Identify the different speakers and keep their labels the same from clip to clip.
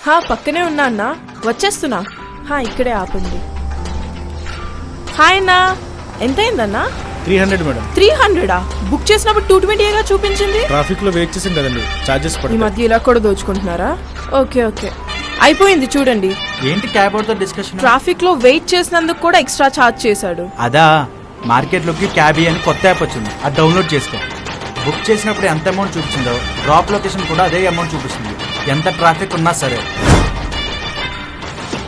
Speaker 1: పక్కనే ఉన్నా అన్నా, వచ్చేస్తున్నా. ఇక్కడే ఆపండి. హాయ్ అన్నా, ఎంతైందన్నా?
Speaker 2: 300 మేడం.
Speaker 1: 300? బుక్ చేసినప్పుడు 220గా చూపించింది.
Speaker 2: ట్రాఫిక్ లో వెయిట్ చేసాం కదండి, చార్జెస్ పడతాయి.
Speaker 1: ఈ మధ్య ఇలా కూడా దోచుకుంటున్నారా? ఓకే అయిపోయింది చూడండి.
Speaker 3: ఏంటి క్యాబ్ తో డిస్కషన్?
Speaker 1: ట్రాఫిక్ లో వెయిట్ చేసినందుకు కూడా ఎక్స్ట్రా ఛార్జ్ చేశాడు.
Speaker 3: అదా, మార్కెట్ లోకి క్యాబీ అని కొత్త యాప్ వచ్చింది, అది డౌన్లోడ్ చేసుకో. బుక్ చేసినప్పుడు ఎంత అమౌంట్ చూపించిందో డ్రాప్ లొకేషన్ కూడా అదే అమౌంట్ చూపిస్తుంది, ఎంత ట్రాఫిక్ ఉన్నా సరే.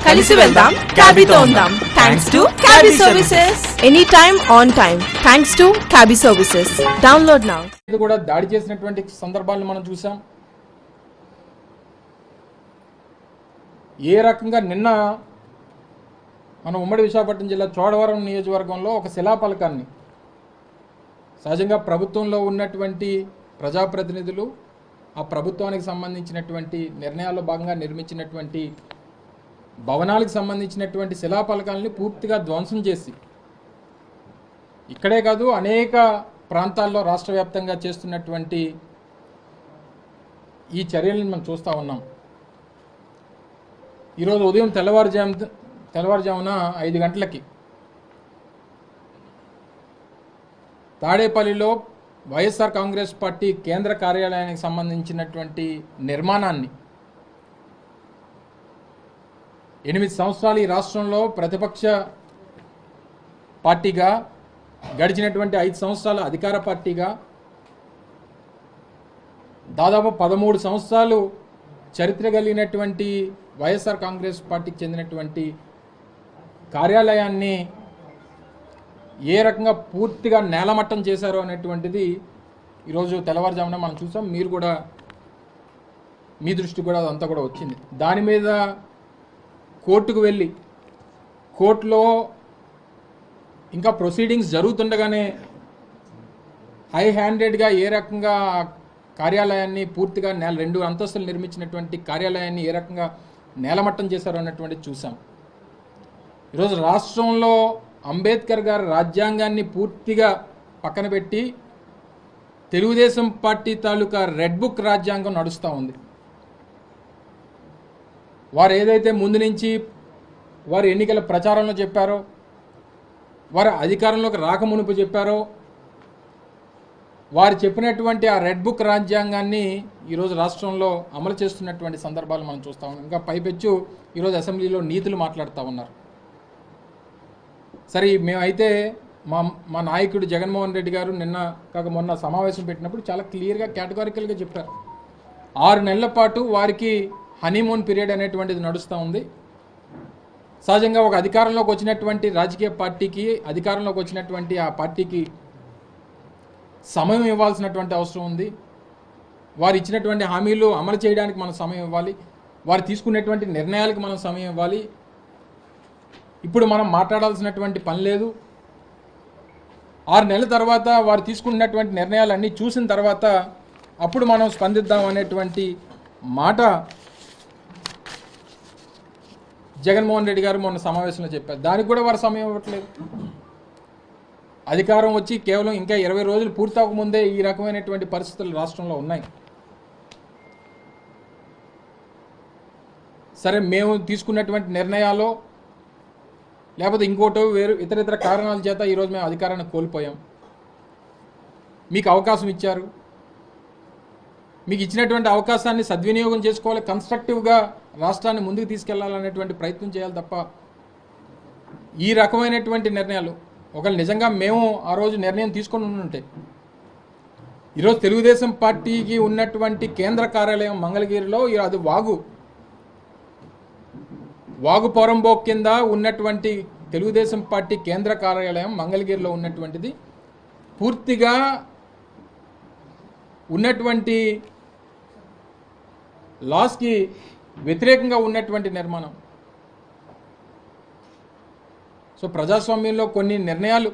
Speaker 1: కలిసి వెళ్దాం, క్యాబీతో ఉందాం. Thanks to Cabbie services. Any time on time thanks to Cabbie services. Download now.
Speaker 4: ఇది కూడా దాడి చేసినటువంటి సందర్భాలను మనం చూసాం. ఏ రకంగా నిన్న మన ఉమ్మడి విశాఖపట్నం జిల్లా చోడవరం నియోజకవర్గంలో ఒక శిలాఫలకాన్ని సహజంగా ప్రభుత్వంలో ఉన్నటువంటి ప్రజాప్రతినిధులు ఆ ప్రభుత్వానికి సంబంధించినటువంటి నిర్ణయాల్లో భాగంగా నిర్మించినటువంటి భవనాలకు సంబంధించినటువంటి శిలాఫలకాలని పూర్తిగా ధ్వంసం చేసి, ఇక్కడే కాదు అనేక ప్రాంతాల్లో రాష్ట్ర వ్యాప్తంగా చేస్తున్నటువంటి ఈ చర్యలను మనం చూస్తూ ఉన్నాం. ఈరోజు ఉదయం తెల్లవారుజామున 5 గంటలకి తాడేపల్లిలో వైఎస్ఆర్ కాంగ్రెస్ పార్టీ కేంద్ర కార్యాలయానికి సంబంధించినటువంటి నిర్మాణాన్ని 8 సంవత్సరాలు ఈ రాష్ట్రంలో ప్రతిపక్ష పార్టీగా, గడిచినటువంటి 5 సంవత్సరాల అధికార పార్టీగా, దాదాపు 13 సంవత్సరాలు చరిత్ర కలిగినటువంటి వైఎస్ఆర్ కాంగ్రెస్ పార్టీకి చెందినటువంటి కార్యాలయాన్ని ఏ రకంగా పూర్తిగా నేలమట్టం చేశారో అనేటువంటిది ఈరోజు తెల్లవారుజామున మనం చూసాం. మీరు కూడా మీ దృష్టి కూడా అదంతా కూడా వచ్చింది. దాని మీద కోర్టుకు వెళ్ళి కోర్టులో ఇంకా ప్రొసీడింగ్స్ జరుగుతుండగానే హై హ్యాండెడ్గా ఏ రకంగా కార్యాలయాన్ని పూర్తిగా 2 అంతస్తులు నిర్మించినటువంటి కార్యాలయాన్ని ఏ రకంగా నేలమట్టం చేశారు అన్నటువంటిది చూసాం. ఈరోజు రాష్ట్రంలో అంబేద్కర్ గారి రాజ్యాంగాన్ని పూర్తిగా పక్కన పెట్టి తెలుగుదేశం పార్టీ తాలూకా రెడ్ బుక్ రాజ్యాంగం నడుస్తూ ఉంది. వారు ఏదైతే ముందు నుంచి వారు ఎన్నికల ప్రచారంలో చెప్పారో, వారు అధికారంలోకి రాకమునుపు చెప్పారో, వారు చెప్పినటువంటి ఆ రెడ్ బుక్ రాజ్యాంగాన్ని ఈరోజు రాష్ట్రంలో అమలు చేస్తున్నటువంటి సందర్భాలు మనం చూస్తూ ఉన్నాం. ఇంకా పైపెచ్చు ఈరోజు అసెంబ్లీలో నీతులు మాట్లాడుతూ ఉన్నారు. సరే, మేమైతే మా నాయకుడు జగన్మోహన్ రెడ్డి గారు మొన్న సమావేశం పెట్టినప్పుడు చాలా క్లియర్గా కేటగారికల్గా చెప్పారు. 6 నెలల పాటు వారికి హనీమూన్ పీరియడ్ అనేటువంటిది నడుస్తూ ఉంది. సహజంగా ఒక అధికారంలోకి వచ్చినటువంటి రాజకీయ పార్టీకి, అధికారంలోకి వచ్చినటువంటి ఆ పార్టీకి సమయం ఇవ్వాల్సినటువంటి అవసరం ఉంది. వారు ఇచ్చినటువంటి హామీలు అమలు చేయడానికి మనం సమయం ఇవ్వాలి. వారు తీసుకునేటువంటి నిర్ణయాలకు మనం సమయం ఇవ్వాలి. ఇప్పుడు మనం మాట్లాడాల్సినటువంటి పని లేదు. 6 నెలల తర్వాత వారు తీసుకున్నటువంటి నిర్ణయాలన్నీ చూసిన తర్వాత అప్పుడు మనం స్పందిద్దాం అనేటువంటి మాట జగన్మోహన్ రెడ్డి గారు మొన్న సమావేశంలో చెప్పారు. దానికి కూడా వారు సమయం ఇవ్వట్లేదు. అధికారం వచ్చి కేవలం ఇంకా 20 రోజులు పూర్తవకముందే ఈ రకమైనటువంటి పరిస్థితులు రాష్ట్రంలో ఉన్నాయి. సరే, మేము తీసుకున్నటువంటి నిర్ణయాలు లేకపోతే ఇంకోటో ఇతర కారణాల చేత ఈరోజు మేము అధికారాన్ని కోల్పోయాం. మీకు అవకాశం ఇచ్చారు. మీకు ఇచ్చినటువంటి అవకాశాన్ని సద్వినియోగం చేసుకోవాలి. కన్స్ట్రక్టివ్గా రాష్ట్రాన్ని ముందుకు తీసుకెళ్లాలనేటువంటి ప్రయత్నం చేయాలి తప్ప ఈ రకమైనటువంటి నిర్ణయాలు, ఒకవేళ నిజంగా మేము ఆ రోజు నిర్ణయం తీసుకొని ఉంటే ఈరోజు తెలుగుదేశం పార్టీకి ఉన్నటువంటి కేంద్ర కార్యాలయం మంగళగిరిలో అది వాగు పొరంబోక్ కింద ఉన్నటువంటి తెలుగుదేశం పార్టీ కేంద్ర కార్యాలయం మంగళగిరిలో ఉన్నటువంటిది పూర్తిగా ఉన్నటువంటి లాస్కి వ్యతిరేకంగా ఉన్నటువంటి నిర్మాణం. సో ప్రజాస్వామ్యంలో కొన్ని నిర్ణయాలు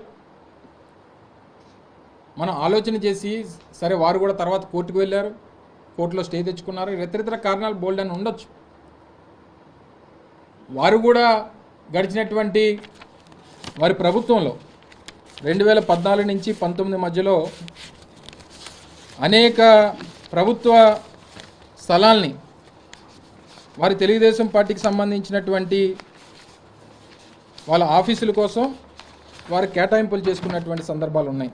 Speaker 4: మనం ఆలోచన చేసి, సరే వారు కూడా తర్వాత కోర్టుకు వెళ్ళారు, కోర్టులో స్టే తెచ్చుకున్నారు, ఇతర కారణాలు బోల్డ్ అని ఉండొచ్చు. వారు కూడా గడిచినటువంటి వారి ప్రభుత్వంలో 2014 నుంచి 19 మధ్యలో అనేక ప్రభుత్వ స్థలాల్ని వారి తెలుగుదేశం పార్టీకి సంబంధించినటువంటి వాళ్ళ ఆఫీసుల కోసం వారు కేటాయింపులు చేసుకున్నటువంటి సందర్భాలు ఉన్నాయి.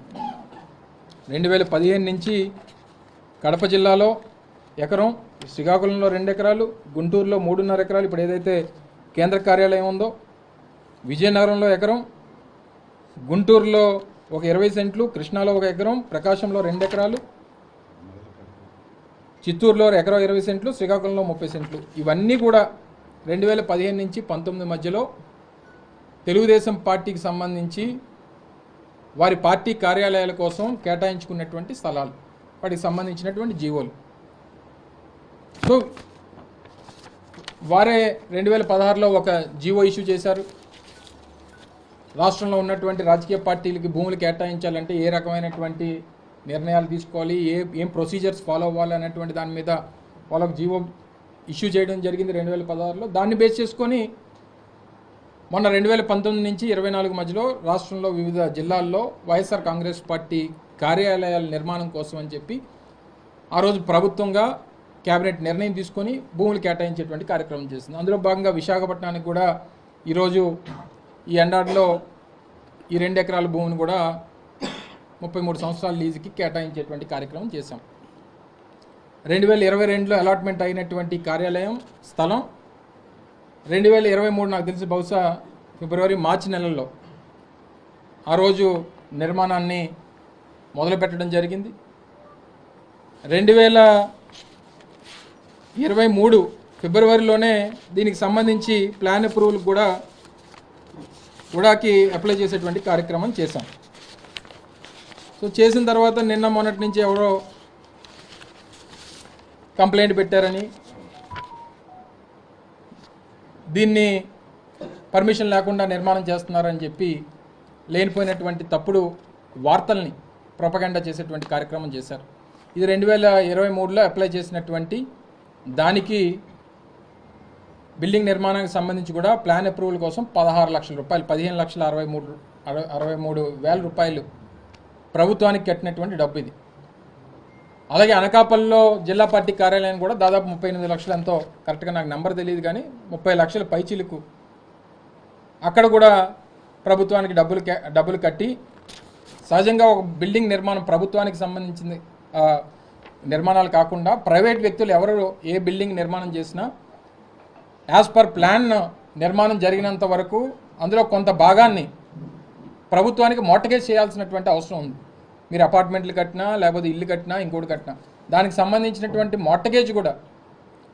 Speaker 4: 2015 నుంచి కడప జిల్లాలో ఎకరం, శ్రీకాకుళంలో 2 ఎకరాలు, గుంటూరులో 3.5 ఎకరాలు, ఇప్పుడు ఏదైతే కేంద్ర కార్యాలయం ఉందో, విజయనగరంలో ఎకరం, గుంటూరులో ఒక 20 సెంట్లు, కృష్ణాలో 1 ఎకరం, ప్రకాశంలో 2 ఎకరాలు, చిత్తూరులో ఎకరం 20 సెంట్లు, శ్రీకాకుళంలో 30 సెంట్లు. ఇవన్నీ కూడా 2015 నుంచి 19 మధ్యలో తెలుగుదేశం పార్టీకి సంబంధించి వారి పార్టీ కార్యాలయాల కోసం కేటాయించుకున్నటువంటి స్థలాలు, వాటికి సంబంధించినటువంటి జీవోలు. సో వారే 2016లో ఒక జీవో ఇష్యూ చేశారు. రాష్ట్రంలో ఉన్నటువంటి రాజకీయ పార్టీలకి భూములు కేటాయించాలంటే ఏ రకమైనటువంటి నిర్ణయాలు తీసుకోవాలి, ఏం ప్రొసీజర్స్ ఫాలో అవ్వాలి అనేటువంటి దాని మీద వాళ్ళకు జీవో ఇష్యూ చేయడం జరిగింది 2016లో. దాన్ని బేస్ చేసుకొని మొన్న 2019 నుంచి 24 మధ్యలో రాష్ట్రంలో వివిధ జిల్లాల్లో వైఎస్ఆర్ కాంగ్రెస్ పార్టీ కార్యాలయాల నిర్మాణం కోసం అని చెప్పి ఆ రోజు ప్రభుత్వంగా కేబినెట్ నిర్ణయం తీసుకొని భూములు కేటాయించేటువంటి కార్యక్రమం చేసింది. అందులో భాగంగా విశాఖపట్నానికి కూడా ఈరోజు ఈ ఎండాడిలో ఈ 2 ఎకరాల భూమిని కూడా 33 సంవత్సరాల లీజుకి కేటాయించేటువంటి కార్యక్రమం చేశాం. 2022లో అలాట్మెంట్ అయినటువంటి కార్యాలయం స్థలం 2023 నాకు తెలిసి బహుశా ఫిబ్రవరి మార్చి నెలల్లో ఆ రోజు నిర్మాణాన్ని మొదలుపెట్టడం జరిగింది. 2023 ఫిబ్రవరిలోనే దీనికి సంబంధించి ప్లాన్ అప్రూవల్ కూడాకి అప్లై చేసేటువంటి కార్యక్రమం చేశాం. సో చేసిన తర్వాత నిన్న మొన్నటి నుంచి ఎవరో కంప్లైంట్ పెట్టారని, దీన్ని పర్మిషన్ లేకుండా నిర్మాణం చేస్తున్నారని చెప్పి లేనిపోయినటువంటి తప్పుడు వార్తల్ని ప్రొపగండా చేసేటువంటి కార్యక్రమం చేశారు. ఇది 2023లో అప్లై చేసినటువంటి దానికి బిల్డింగ్ నిర్మాణానికి సంబంధించి కూడా ప్లాన్ అప్రూవల్ కోసం 16 లక్షల రూపాయలు, 15,63,000 రూపాయలు ప్రభుత్వానికి కట్టినటువంటి డబ్బు ఇది. అలాగే అనకాపల్లిలో జిల్లా పార్టీ కార్యాలయం కూడా దాదాపు 38 లక్షలు ఎంతో, కరెక్ట్గా నాకు నెంబర్ తెలియదు కానీ 30 లక్షల పైచీలకు అక్కడ కూడా ప్రభుత్వానికి డబ్బులు కట్టి, సహజంగా ఒక బిల్డింగ్ నిర్మాణం ప్రభుత్వానికి సంబంధించింది నిర్మాణాలు కాకుండా ప్రైవేట్ వ్యక్తులు ఎవరు ఏ బిల్డింగ్ నిర్మాణం చేసినా యాజ్ పర్ ప్లాన్ నిర్మాణం జరిగినంత వరకు అందులో కొంత భాగాన్ని ప్రభుత్వానికి మోర్టగేజ్ చేయాల్సినటువంటి అవసరం ఉంది. మీరు అపార్ట్మెంట్లు కట్టినా లేకపోతే ఇల్లు కట్టినా ఇంకోటి కట్టినా దానికి సంబంధించినటువంటి మోర్టగేజ్ కూడా,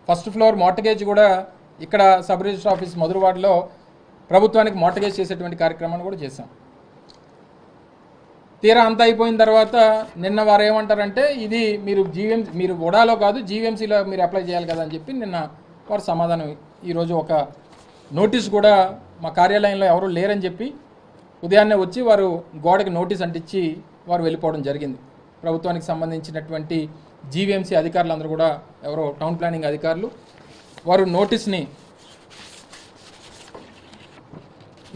Speaker 4: ఫస్ట్ ఫ్లోర్ మోర్టగేజ్ కూడా ఇక్కడ సబ్ రిజిస్టర్ ఆఫీస్ మధురవాడలో ప్రభుత్వానికి మోర్టగేజ్ చేసేటువంటి కార్యక్రమాన్ని కూడా చేశాం. తీరా అంతా అయిపోయిన తర్వాత నిన్న వారు ఏమంటారంటే ఇది మీరు ఉడాలో కాదు జీవీఎంసీలో మీరు అప్లై చేయాలి కదా అని చెప్పి నిన్న వారు సమాధానం. ఈరోజు ఒక నోటీస్ కూడా మా కార్యాలయంలో ఎవరు లేరని చెప్పి ఉదయాన్నే వచ్చి వారు గోడకి నోటీస్ అంటించి వారు వెళ్ళిపోవడం జరిగింది. ప్రభుత్వానికి సంబంధించినటువంటి జీవీఎంసీ అధికారులందరూ కూడా ఎవరో టౌన్ ప్లానింగ్ అధికారులు వారు నోటీస్ని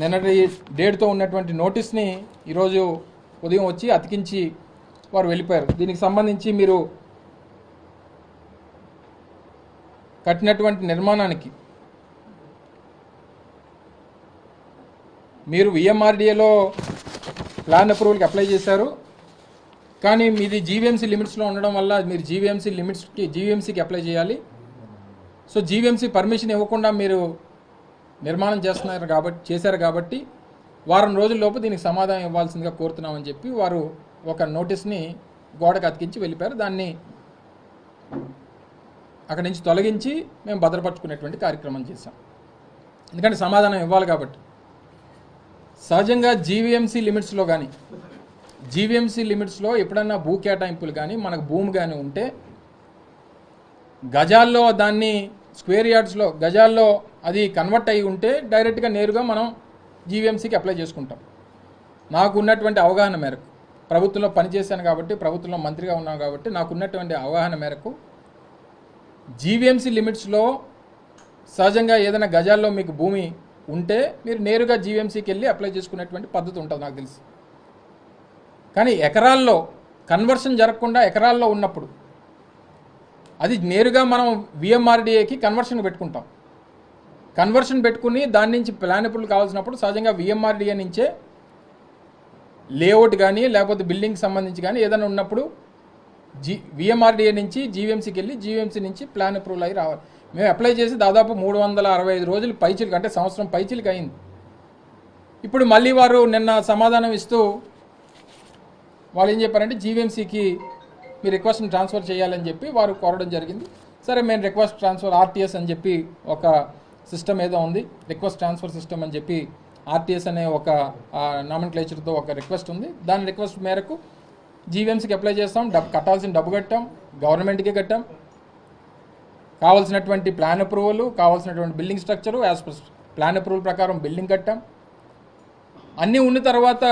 Speaker 4: నిన్నటి డేట్తో ఉన్నటువంటి నోటీస్ని ఈరోజు ఉదయం వచ్చి అతికించి వారు వెళ్ళిపోయారు. దీనికి సంబంధించి మీరు కట్టినటువంటి నిర్మాణానికి మీరు విఎంఆర్డీఏలో ప్లాన్ అప్రూవల్కి అప్లై చేశారు, కానీ మీది జీవీఎంసీ లిమిట్స్లో ఉండడం వల్ల మీరు జీవీఎంసీకి అప్లై చేయాలి. సో జీవీఎంసీ పర్మిషన్ ఇవ్వకుండా మీరు నిర్మాణం చేశారు కాబట్టి వారం రోజుల్లోపు దీనికి సమాధానం ఇవ్వాల్సిందిగా కోరుతున్నామని చెప్పి వారు ఒక నోటీస్ని గోడకు అతికించి వెళ్ళిపోయారు. దాన్ని అక్కడి నుంచి తొలగించి మేము భద్రపరచుకునేటువంటి కార్యక్రమం చేశాం. ఎందుకంటే సమాధానం ఇవ్వాలి కాబట్టి. సహజంగా జీవీఎంసీ లిమిట్స్లో కానీ జీవీఎంసీ లిమిట్స్లో ఎప్పుడన్నా భూ కేటాయింపులు కానీ మనకు భూమి కానీ ఉంటే గజాల్లో దాన్ని స్క్వేర్ యార్డ్స్లో గజాల్లో అది కన్వర్ట్ అయ్యి ఉంటే డైరెక్ట్గా నేరుగా మనం జీవీఎంసీకి అప్లై చేసుకుంటాం. నాకు ఉన్నటువంటి అవగాహన మేరకు, ప్రభుత్వంలో పనిచేశాను కాబట్టి, ప్రభుత్వంలో మంత్రిగా ఉన్నాను కాబట్టి నాకు ఉన్నటువంటి అవగాహన మేరకు జీవీఎంసీ లిమిట్స్లో సహజంగా ఏదైనా గజాల్లో మీకు భూమి ఉంటే మీరు నేరుగా జీవీఎంసీకి వెళ్ళి అప్లై చేసుకునేటువంటి పద్ధతి ఉంటుంది నాకు తెలిసి. కానీ ఎకరాల్లో కన్వర్షన్ జరగకుండా ఎకరాల్లో ఉన్నప్పుడు అది నేరుగా మనం విఎంఆర్డిఏకి కన్వర్షన్ పెట్టుకుంటాం. కన్వర్షన్ పెట్టుకుని దాని నుంచి ప్లాన్ అప్రూవల్ కావాల్సినప్పుడు సహజంగా విఎంఆర్డిఏ నుంచే లేఅవుట్ కానీ లేకపోతే బిల్డింగ్కి సంబంధించి కానీ ఏదైనా ఉన్నప్పుడు విఎంఆర్డిఏ నుంచి జీవీఎంసీకి వెళ్ళి జీవీఎంసీ నుంచి ప్లాన్ అప్రూవల్ అయ్యి రావాలి. మేము అప్లై చేసి దాదాపు 365 రోజులు పైచిలకు, అంటే సంవత్సరం పైచిలకు అయింది. ఇప్పుడు మళ్ళీ వారు నిన్న సమాధానం ఇస్తూ వాళ్ళు ఏం చెప్పారంటే జీవీఎంసీకి మీ రిక్వెస్ట్ని ట్రాన్స్ఫర్ చేయాలని చెప్పి వారు కోరడం జరిగింది. సరే, మేము రిక్వెస్ట్ ట్రాన్స్ఫర్ ఆర్టీఎస్ అని చెప్పి ఒక సిస్టమ్ ఏదో ఉంది, రిక్వెస్ట్ ట్రాన్స్ఫర్ సిస్టమ్ అని చెప్పి ఆర్టీఎస్ అనే ఒక నామన్క్లేచర్తో ఒక రిక్వెస్ట్ ఉంది. దాని రిక్వెస్ట్ మేరకు జీవీఎంసీకి అప్లై చేస్తాం, కట్టాల్సిన డబ్బు కట్టాం, గవర్నమెంట్కే కట్టాం, కావాల్సినటువంటి ప్లాన్ అప్రూవల్, కావాల్సినటువంటి building structure as per plan approval ప్రకారం బిల్డింగ్ కట్టాం. అన్నీ ఉన్న తర్వాత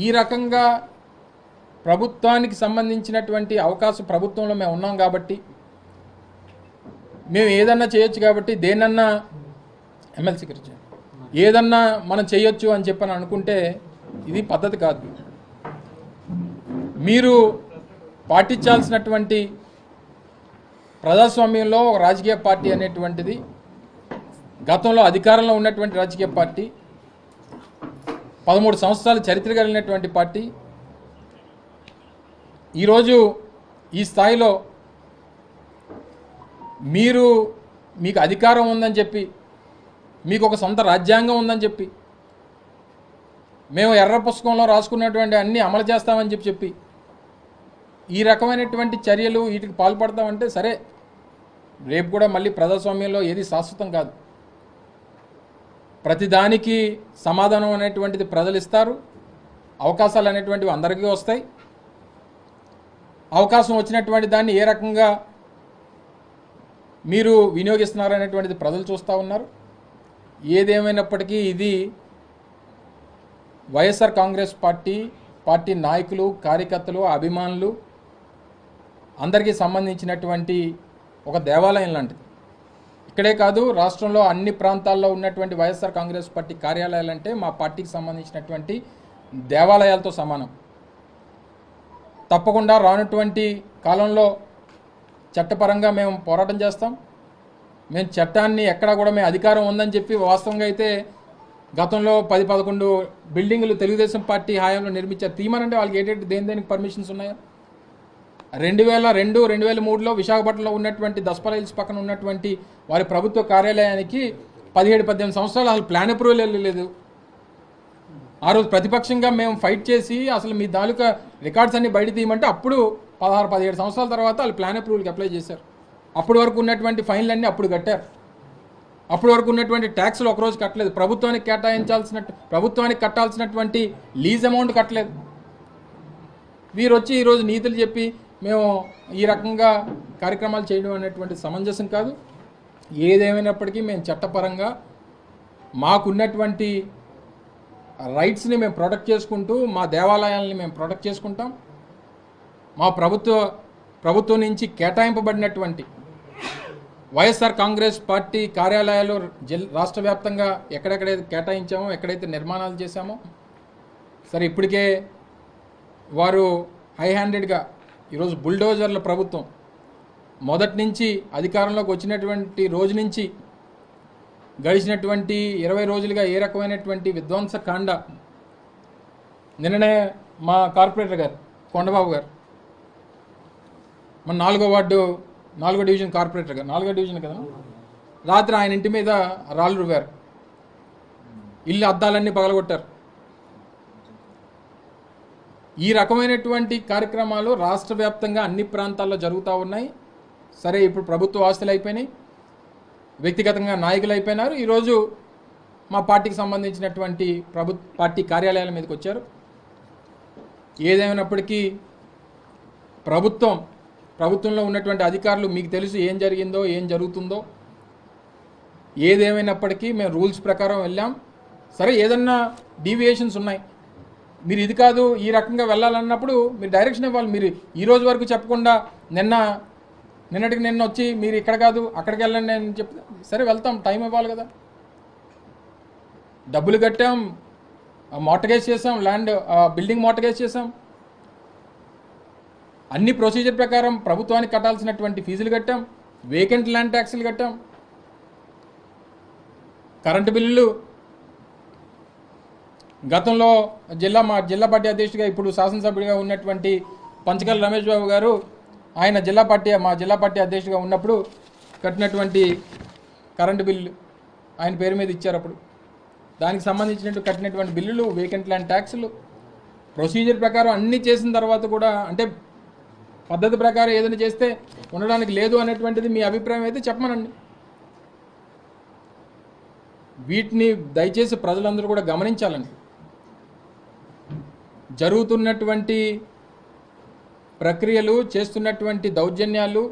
Speaker 4: ఈ రకంగా ప్రభుత్వానికి సంబంధించినటువంటి అవకాశం ప్రభుత్వంలో మేము ఉన్నాం కాబట్టి, మేము ఏదన్నా చేయొచ్చు కాబట్టి, దేనన్నా ఎమ్మెల్సీ గురించి ఏదన్నా మనం చేయొచ్చు అని చెప్పని అనుకుంటే ఇది పద్ధతి కాదు. మీరు పాటించాల్సినటువంటి ప్రజాస్వామ్యంలో ఒక రాజకీయ పార్టీ అనేటువంటిది, గతంలో అధికారంలో ఉన్నటువంటి రాజకీయ పార్టీ, 13 సంవత్సరాల చరిత్ర కలిగినటువంటి పార్టీ, ఈరోజు ఈ స్థాయిలో మీకు అధికారం ఉందని చెప్పి, మీకు ఒక సొంత రాజ్యాంగం ఉందని చెప్పి, మేము ఎర్ర పుస్తకంలో రాసుకున్నటువంటి అన్నీ అమలు చేస్తామని చెప్పి ఈ రకమైనటువంటి చర్యలు వీటికి పాల్పడతామంటే సరే, రేపు కూడా మళ్ళీ ప్రజాస్వామ్యంలో ఏది శాశ్వతం కాదు. ప్రతిదానికి సమాధానం అనేటువంటిది ప్రజలు ఇస్తారు, అవకాశాలు అనేటువంటివి అందరికీ వస్తాయి. అవకాశం వచ్చినటువంటి దాన్ని ఏ రకంగా మీరు వినియోగిస్తున్నారు అనేటువంటిది ప్రజలు చూస్తూ ఉన్నారు. ఏదేమైనప్పటికీ ఇది వైఎస్ఆర్ కాంగ్రెస్ పార్టీ నాయకులు, కార్యకర్తలు, అభిమానులు అందరికీ సంబంధించినటువంటి ఒక దేవాలయం లాంటిది. ఇక్కడే కాదు, రాష్ట్రంలో అన్ని ప్రాంతాల్లో ఉన్నటువంటి వైఎస్ఆర్ కాంగ్రెస్ పార్టీ కార్యాలయాలంటే మా పార్టీకి సంబంధించినటువంటి దేవాలయాలతో సమానం. తప్పకుండా రానటువంటి కాలంలో చట్టపరంగా మేము పోరాటం చేస్తాం. మేము చట్టాన్ని ఎక్కడా కూడా మేము అధికారం ఉందని చెప్పి, వాస్తవంగా అయితే గతంలో 10-11 బిల్డింగులు తెలుగుదేశం పార్టీ హయాంలో నిర్మించారు. తీయమనంటే వాళ్ళకి ఏంటంటే దేనికి పర్మిషన్స్ ఉన్నాయో. 2002, 2003లో విశాఖపట్నంలో ఉన్నటువంటి దస్పల్ హిల్స్ పక్కన ఉన్నటువంటి వారి ప్రభుత్వ కార్యాలయానికి 17-18 సంవత్సరాలు అసలు ప్లాన్ అప్రూవల్ వెళ్ళలేదు. ఆ రోజు ప్రతిపక్షంగా మేము ఫైట్ చేసి అసలు మీ తాలూకా రికార్డ్స్ అన్ని బయట తీయమంటే అప్పుడు 16-17 సంవత్సరాల తర్వాత వాళ్ళు ప్లాన్ అప్రూవల్కి అప్లై చేశారు. అప్పటి వరకు ఉన్నటువంటి ఫైన్లన్నీ అప్పుడు కట్టారు. అప్పటి వరకు ఉన్నటువంటి ట్యాక్స్లు ఒకరోజు కట్టలేదు. ప్రభుత్వానికి కట్టాల్సినటువంటి లీజ్ అమౌంట్ కట్టలేదు. వీరు వచ్చి ఈరోజు నీతులు చెప్పి మేము ఈ రకంగా కార్యక్రమాలు చేయడం అనేటువంటి సమంజసం కాదు. ఏదేమైనప్పటికీ మేము చట్టపరంగా మాకున్నటువంటి రైట్స్ని మేము ప్రొటెక్ట్ చేసుకుంటూ, మా దేవాలయాలని మేము ప్రొటెక్ట్ చేసుకుంటాం. మా ప్రభుత్వం నుంచి కేటాయింపబడినటువంటి వైఎస్ఆర్ కాంగ్రెస్ పార్టీ కార్యాలయాలు రాష్ట్ర వ్యాప్తంగా ఎక్కడెక్కడైతే కేటాయించామో, ఎక్కడైతే నిర్మాణాలు చేశామో, సరే ఇప్పటికే వారు హై హ్యాండెడ్గా ఈరోజు బుల్డోజర్ల ప్రభుత్వం మొదటి నుంచి అధికారంలోకి వచ్చినటువంటి రోజు నుంచి గడిచినటువంటి 20 రోజులుగా ఏ రకమైనటువంటి విధ్వంసకాండ. నిన్ననే మా కార్పొరేటర్ గారు కొండబాబు గారు, మన 4వ వార్డు 4వ డివిజన్ కార్పొరేటర్ గారు, 4వ డివిజన్ కదా, రాత్రి ఆయన ఇంటి మీద రాళ్ళు రువ్వారు, ఇల్లు అద్దాలన్నీ పగలగొట్టారు. ఈ రకమైనటువంటి కార్యక్రమాలు రాష్ట్ర వ్యాప్తంగా అన్ని ప్రాంతాల్లో జరుగుతూ ఉన్నాయి. సరే, ఇప్పుడు ప్రభుత్వ ఆస్తులు అయిపోయినాయి, వ్యక్తిగతంగా నాయకులు అయిపోయినారు. ఈరోజు మా పార్టీకి సంబంధించినటువంటి పార్టీ కార్యాలయాల మీదకి వచ్చారు. ఏదేమైనప్పటికీ ప్రభుత్వంలో ఉన్నటువంటి అధికారులు, మీకు తెలుసు ఏం జరిగిందో ఏం జరుగుతుందో. ఏదేమైనప్పటికీ మేము రూల్స్ ప్రకారం వెళ్ళాం. సరే, ఏదన్నా డీవియేషన్స్ ఉన్నాయి, మీరు ఇది కాదు ఈ రకంగా వెళ్ళాలన్నప్పుడు మీరు డైరెక్షన్ ఇవ్వాలి. మీరు ఈ రోజు వరకు చెప్పకుండా నిన్నటికి నిన్న వచ్చి మీరు ఇక్కడ కాదు అక్కడికి వెళ్ళండి అని చెప్తే సరే వెళ్తాం, టైం ఇవ్వాలి కదా. డబ్బులు కట్టాం, మార్టగేజ్ చేసాం, ల్యాండ్ బిల్డింగ్ మార్టగేజ్ చేసాం. అన్ని ప్రొసీజర్ ప్రకారం ప్రభుత్వానికి కట్టాల్సినటువంటి ఫీజులు కట్టాం, వేకెంట్ ల్యాండ్ ట్యాక్సులు కట్టాం, కరెంటు బిల్లులు గతంలో మా జిల్లా పార్టీ అధ్యక్షుడిగా ఇప్పుడు శాసనసభ్యుడిగా ఉన్నటువంటి పంచకల్ రమేష్ బాబు గారు ఆయన మా జిల్లా పార్టీ అధ్యక్షుడిగా ఉన్నప్పుడు కట్టినటువంటి కరెంటు బిల్లు ఆయన పేరు మీద ఇచ్చారు. అప్పుడు దానికి సంబంధించినట్టు కట్టినటువంటి బిల్లులు, వేకెంట్ ల్యాండ్ ట్యాక్సులు ప్రొసీజర్ ప్రకారం అన్నీ చేసిన తర్వాత కూడా అంటే పద్ధతి ప్రకారం ఏదైనా చేస్తే ఉండడానికి లేదు అనేటువంటిది మీ అభిప్రాయం అయితే చెప్పమనండి. వీటిని దయచేసి ప్రజలందరూ కూడా గమనించాలండి. జరుగుతున్నటువంటి ప్రక్రియలు, చేస్తున్నటువంటి దౌర్జన్యాలు,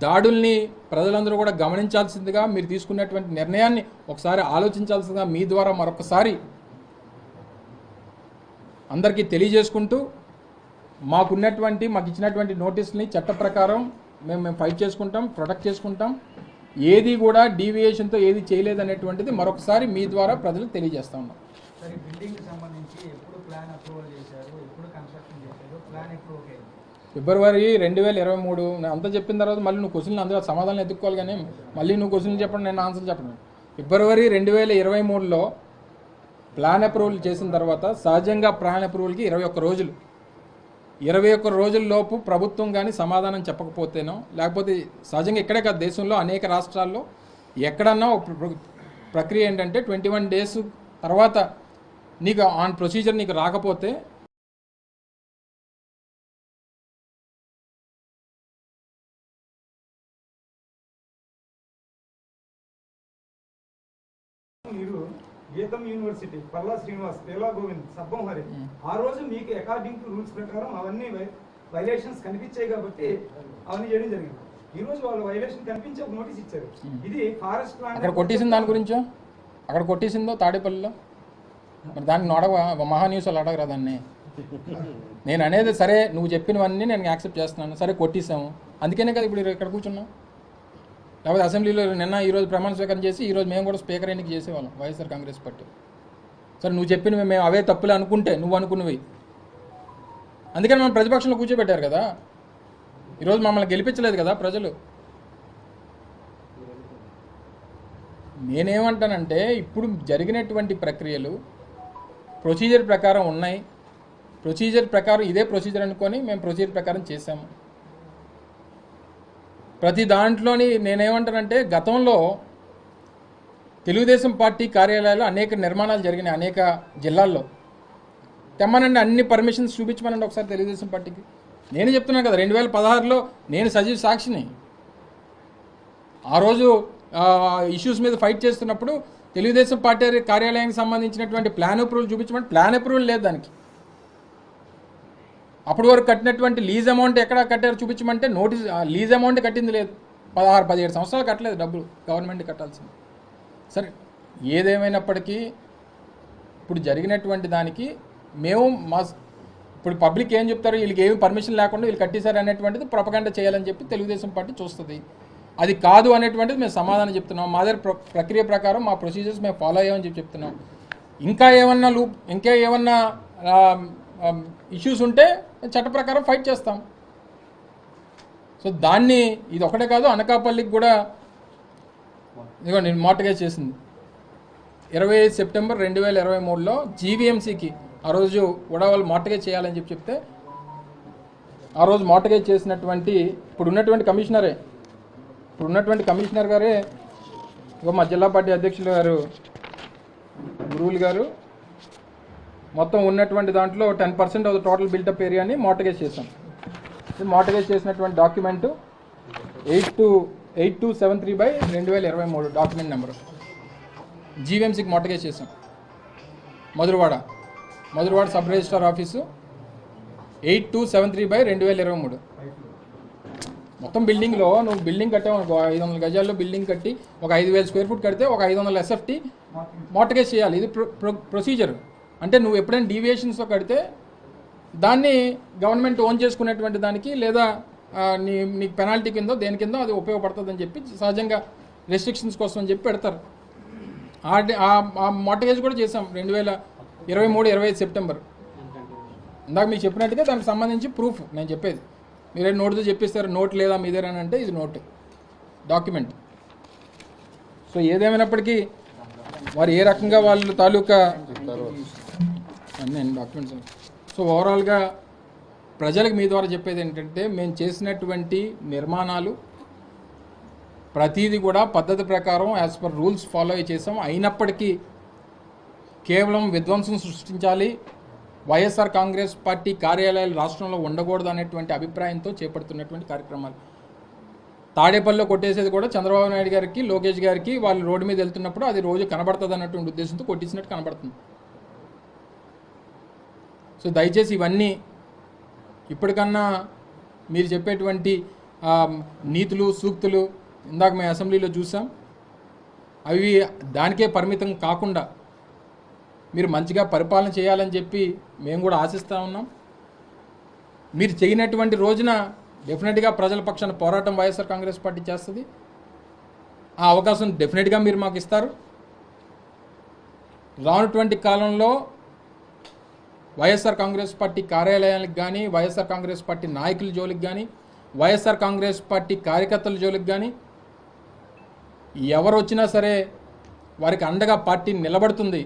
Speaker 4: దాడుల్ని ప్రజలందరూ కూడా గమనించాల్సిందిగా, మీరు తీసుకున్నటువంటి నిర్ణయాన్ని ఒకసారి ఆలోచించాల్సిందిగా మీ ద్వారా మరొకసారి అందరికీ తెలియజేసుకుంటూ మాకు ఇచ్చినటువంటి నోటీసుల్ని చట్ట ప్రకారం మేము ఫైట్ చేసుకుంటాం, ప్రొటెక్ట్ చేసుకుంటాం. ఏది కూడా డీవియేషన్తో ఏది చేయలేదనేటువంటిది మరొకసారి మీ ద్వారా ప్రజలకు తెలియజేస్తా ఉన్నాం.
Speaker 5: సరే, బిల్డింగ్ సంబంధించి ఎప్పుడు ప్లాన్ అప్రూవల్ చేశారు, ఎప్పుడు కన్స్ట్రక్షన్ చేశారు, ప్లాన్ ఎప్పుడు ఓకే?
Speaker 4: ఫిబ్రవరి 2023 అంతా చెప్పిన తర్వాత మళ్ళీ నువ్వు క్వశ్చన్లు అందులో సమాధానం ఎత్తుక్కోవాలి, కానీ మళ్ళీ నువ్వు క్వశ్చన్లు చెప్పండి, నేను ఆన్సర్ చెప్పను. ఫిబ్రవరి 2023లో ప్లాన్ అప్రూవల్ చేసిన తర్వాత సహజంగా ప్లాన్ అప్రూవల్కి 21 రోజులు, 21 రోజుల్లోపు ప్రభుత్వం కానీ సమాధానం చెప్పకపోతేనో, లేకపోతే సహజంగా ఇక్కడే కాదు దేశంలో అనేక రాష్ట్రాల్లో ఎక్కడన్నా ప్రక్రియ ఏంటంటే 21 డేస్ తర్వాత నీకు ఆన్ ప్రొసీజర్ నీకు రాకపోతే
Speaker 6: మీరు గీతం యూనివర్సిటీ, పల్లా శ్రీనివాస్, పేలా గోవింద్, సబ్బం హరి, ఆ రోజు మీకు అకార్డింగ్ టు రూల్స్ ప్రకారం అవన్నీ వైలేషన్స్ కనిపించాయి కాబట్టి అవన్నీ చేయడం జరిగింది. ఈ రోజు వాళ్ళు వైలేషన్ కనిపించి ఒక నోటీస్ ఇచ్చారు. ఇది ఫారెస్ట్ ప్లాన్
Speaker 4: అక్కడ కొట్టేసింది, దాని గురించో అక్కడ కొట్టేసిందో తాడేపల్లిలో, మరి దాన్ని మహా న్యూస్ వాళ్ళు అడగరా దాన్ని? నేను అనేది సరే నువ్వు చెప్పినవన్నీ నేను యాక్సెప్ట్ చేస్తున్నాను, సరే కొట్టేసాము, అందుకనే కదా ఇప్పుడు ఇక్కడ కూర్చున్నాం. లేకపోతే అసెంబ్లీలో ఈరోజు ప్రమాణ స్వీకారం చేసి ఈరోజు మేము కూడా స్పీకర్ ఎన్నిక చేసేవాళ్ళం వైఎస్ఆర్ కాంగ్రెస్ పార్టీ. సరే నువ్వు చెప్పినవి మేము అవే తప్పులే అనుకుంటే నువ్వు అనుకున్నవి, అందుకని మనం ప్రతిపక్షంలో కూర్చోబెట్టారు కదా. ఈరోజు మమ్మల్ని గెలిపించలేదు కదా ప్రజలు. నేనేమంటానంటే ఇప్పుడు జరిగినటువంటి ప్రక్రియలు ప్రొసీజర్ ప్రకారం ఉన్నాయి, ప్రొసీజర్ ప్రకారం ఇదే ప్రొసీజర్ అనుకొని మేము ప్రొసీజర్ ప్రకారం చేశాము. ప్రతి దాంట్లోని నేనేమంటానంటే గతంలో తెలుగుదేశం పార్టీ కార్యాలయాలు అనేక నిర్మాణాలు జరిగినాయి అనేక జిల్లాల్లో. తెమ్మనండి, అన్ని పర్మిషన్స్ చూపించమనండి ఒకసారి తెలుగుదేశం పార్టీకి. నేను చెప్తున్నాను కదా 2016లో నేను సజీవ సాక్షిని. ఆ రోజు ఇష్యూస్ మీద ఫైట్ చేస్తున్నప్పుడు తెలుగుదేశం పార్టీ కార్యాలయానికి సంబంధించినటువంటి ప్లాన్ అప్రూవల్ చూపించమంటే ప్లాన్ అప్రూవల్ లేదు దానికి. అప్పటి వరకు కట్టినటువంటి లీజ్ అమౌంట్ ఎక్కడ కట్టారో చూపించమంటే నోటీస్ లీజ్ అమౌంట్ కట్టింది లేదు. 16-17 సంవత్సరాలు కట్టలేదు డబ్బులు, గవర్నమెంట్ కట్టాల్సింది. సరే ఏదేమైనప్పటికీ ఇప్పుడు జరిగినటువంటి దానికి మేము ఇప్పుడు పబ్లిక్ ఏం చెప్తారు, వీళ్ళకి ఏమి పర్మిషన్ లేకుండా వీళ్ళు కట్టేశారు అనేటువంటిది ప్రొపగండా చేయాలని చెప్పి తెలుగుదేశం పార్టీ చూస్తుంది. అది కాదు అనేటువంటిది మేము సమాధానం చెప్తున్నాం. మా దగ్గర ప్రక్రియ ప్రకారం మా ప్రొసీజర్స్ మేము ఫాలో అయ్యామని చెప్పి చెప్తున్నాం. ఇంకా ఏమన్నా ఇష్యూస్ ఉంటే చట్ట ప్రకారం ఫైట్ చేస్తాం. సో దాన్ని ఇది ఒకటే కాదు, అనకాపల్లికి కూడా ఇదిగో నేను మార్టిగేజ్ చేసింది 25 సెప్టెంబర్ 2023లో జీవీఎంసీకి ఆ రోజు కూడా వాళ్ళు మార్టిగేజ్ చేయాలని చెప్తే ఆ రోజు మార్టిగేజ్ చేసినటువంటి ఇప్పుడున్నటువంటి కమిషనర్ గారే మా జిల్లా పార్టీ అధ్యక్షులు గారు గురువులు గారు మొత్తం ఉన్నటువంటి దాంట్లో 10% ఆఫ్ ద టోటల్ బిల్టప్ ఏరియాని మార్టిగేజ్ చేశాం. మార్టిగేజ్ చేసినటువంటి డాక్యుమెంట్ 8273/2023 డాక్యుమెంట్ నెంబరు జీవీఎంసీకి మార్టిగేజ్ చేశాం. Madhurawada sub registrar office 8273/2023. మొత్తం బిల్డింగ్లో నువ్వు బిల్డింగ్ కట్టావు 500 గజాల్లో బిల్డింగ్ కట్టి ఒక 5000 స్క్వేర్ ఫుట్ కడితే ఒక 500 SFT మార్టిగేజ్ చేయాలి. ఇది ప్రొసీజర్. అంటే నువ్వు ఎప్పుడైనా డీవియేషన్స్తో కడితే దాన్ని గవర్నమెంట్ ఓన్ చేసుకునేటువంటి దానికి లేదా నీకు పెనాల్టీ కిందో దేని కిందో అది ఉపయోగపడుతుందని చెప్పి సహజంగా రెస్ట్రిక్షన్స్ కోసం అని చెప్పి పెడతారు. ఆ మార్టిగేజ్ కూడా చేసాం 2023 25 సెప్టెంబర్. ఇందాక మీకు చెప్పినట్టుగా దానికి సంబంధించి ప్రూఫ్ నేను చెప్పేది మీరే నోటుతో చెప్పిస్తారు, నోట్ లేదా మీదేరని అంటే ఇది నోట్ డాక్యుమెంట్. సో ఏదేమైనప్పటికీ వారు ఏ రకంగా వాళ్ళ తాలూకా అన్నీ డాక్యుమెంట్స్. సో ఓవరాల్గా ప్రజలకు మీ ద్వారా చెప్పేది ఏంటంటే, మేము చేసినటువంటి నిర్మాణాలు ప్రతీది కూడా పద్ధతి ప్రకారం యాజ్ పర్ రూల్స్ ఫాలో చేసాం. అయినప్పటికీ కేవలం విధ్వంసం సృష్టించాలి, వైఎస్ఆర్ కాంగ్రెస్ పార్టీ కార్యాలయాలు రాష్ట్రంలో ఉండకూడదు అనేటువంటి అభిప్రాయంతో చేపడుతున్నటువంటి కార్యక్రమాలు. తాడేపల్లిలో కొట్టేసేది కూడా చంద్రబాబు నాయుడు గారికి, లోకేష్ గారికి వాళ్ళు రోడ్డు మీద వెళ్తున్నప్పుడు అది రోజు కనబడుతుంది అన్నటువంటి ఉద్దేశంతో కొట్టించినట్టు కనబడుతుంది. సో దయచేసి ఇవన్నీ ఇప్పటికన్నా మీరు చెప్పేటువంటి నీతులు సూక్తులు ఇందాక మేము అసెంబ్లీలో చూసాం, అవి దానికే పరిమితం కాకుండా మీరు మంచిగా పరిపాలన చేయాలని చెప్పి మేము కూడా ఆశిస్తూ ఉన్నాం. మీరు చేయనటువంటి రోజున డెఫినెట్గా ప్రజల పక్షాన పోరాటం వైఎస్ఆర్ కాంగ్రెస్ పార్టీ చేస్తుంది. ఆ అవకాశం డెఫినెట్గా మీరు మాకు ఇస్తారు. రానటువంటి కాలంలో వైఎస్ఆర్ కాంగ్రెస్ పార్టీ కార్యాలయాలకు కానీ, వైఎస్ఆర్ కాంగ్రెస్ పార్టీ నాయకుల జోలికి కానీ, వైఎస్ఆర్ కాంగ్రెస్ పార్టీ కార్యకర్తల జోలికి కానీ ఎవరు వచ్చినా సరే వారికి అండగా పార్టీ నిలబడుతుంది,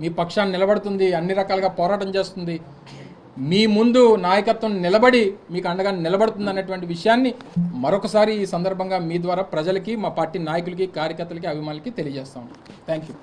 Speaker 4: మీ పక్షాన్ని నిలబడుతుంది, అన్ని రకాలుగా పోరాటం చేస్తుంది, మీ ముందు నాయకత్వం నిలబడి మీకు అండగా నిలబడుతుంది అన్నటువంటి విషయాన్ని మరొకసారి ఈ సందర్భంగా మీ ద్వారా ప్రజలకి, మా పార్టీ నాయకులకి, కార్యకర్తలకి, అభిమానులకి తెలియజేస్తాం. Thank you.